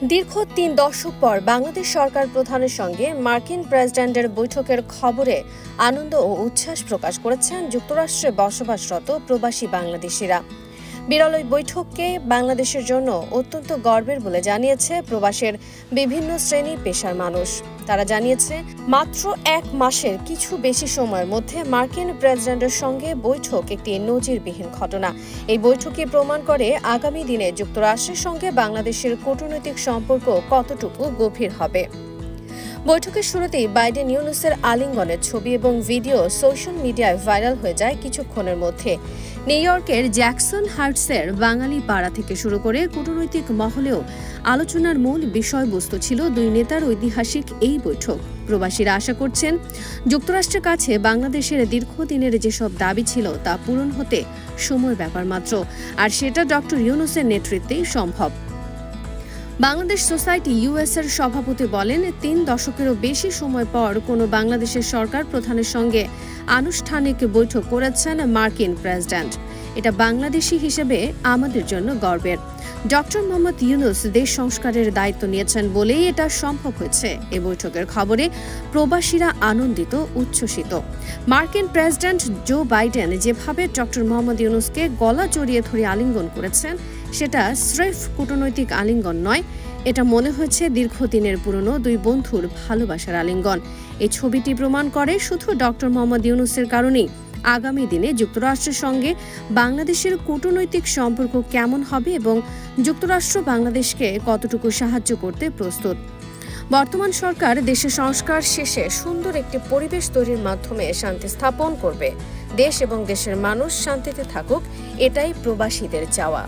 দীর্ঘ ৩ দশক পর বাংলাদেশ সরকার প্রধানের সঙ্গে মার্কিন প্রেসিডেন্টের বৈঠকের খবরে আনন্দ ও উচ্ছ্বাস প্রকাশ করেছেন যুক্তরাষ্ট্রে বসবাসরত প্রবাসী বাংলাদেশিরা। বিরল ওই বৈঠককে বাংলাদেশের জন্য অত্যন্ত গর্বের বলে জানিয়েছে প্রবাসের বিভিন্ন শ্রেণী পেশার মানুষ। তারা জানিয়েছে, মাত্র ১ মাসের কিছু বেশি সময়ের মধ্যে মার্কিন প্রেসিডেন্টের সঙ্গে বৈঠক একটি নজিরবিহীন ঘটনা। এই বৈঠকই প্রমাণ করে আগামী দিনে যুক্তরাষ্ট্রের সঙ্গে বাংলাদেশের কূটনৈতিক সম্পর্ক কতটুকু গভীর হবে। বৈঠকের শুরুতেই বাইডেন ইউনুসের আলিঙ্গনের ছবি এবং ভিডিও সোশ্যাল মিডিয়ায় ভাইরাল হয়ে যায় কিছুক্ষণের মধ্যে। নিউ ইয়র্কের জ্যাকসন হাইটসের বাঙালি পাড়া থেকে শুরু করে কূটনৈতিক মহলেও আলোচনার মূল বিষয়বস্তু ছিল দুই নেতার ঐতিহাসিক এই বৈঠক। প্রবাসীরা আশা করছেন, যুক্তরাষ্ট্রের কাছে বাংলাদেশের দীর্ঘদিনের যেসব দাবি ছিল তা পূরণ হতে সময় ব্যাপার মাত্র, আর সেটা ডক্টর ইউনুসের নেতৃত্বেই সম্ভব। বাংলাদেশ সোসাইটি ইউএস-এর সভাপতি বলেন, ৩ দশকেরও বেশি সময় পর কোনো বাংলাদেশের সরকার প্রধানের সঙ্গে আনুষ্ঠানিক বৈঠক করেছেন মার্কিন প্রেসিডেন্ট। এটা বাংলাদেশি হিসেবে আমাদের জন্য গর্বের। ডক্টর মোহাম্মদ ইউনুস দেশ সংস্কারের দায়িত্ব নিয়েছেন বলেই এটা সম্ভব হয়েছে। এ বৈঠকের খবরে প্রবাসীরা আনন্দিত, উচ্ছ্বসিত। মার্কিন প্রেসিডেন্ট জো বাইডেন যেভাবে ডক্টর মোহাম্মদ ইউনুসকে গলা জড়িয়ে ধরে আলিঙ্গন করেছেন, সেটা স্রেফ কূটনৈতিক আলিঙ্গন নয়, এটা মনে হয়েছে দীর্ঘদিনের পুরনো দুই বন্ধুর ভালোবাসার আলিঙ্গন। এই ছবিটি প্রমাণ করে শুধু ডক্টর মোহাম্মদ ইউনুসের কারণেই আগামী দিনে যুক্তরাষ্ট্রের সঙ্গে বাংলাদেশের কূটনৈতিক সম্পর্ক কেমন হবে এবং যুক্তরাষ্ট্র বাংলাদেশকে কতটুকু সাহায্য করতে প্রস্তুত। বর্তমান সরকার দেশের সংস্কার শেষে সুন্দর একটি পরিবেশ তৈরির মাধ্যমে শান্তি স্থাপন করবে। দেশ এবং দেশের মানুষ শান্তিতে থাকুক, এটাই প্রবাসীদের চাওয়া।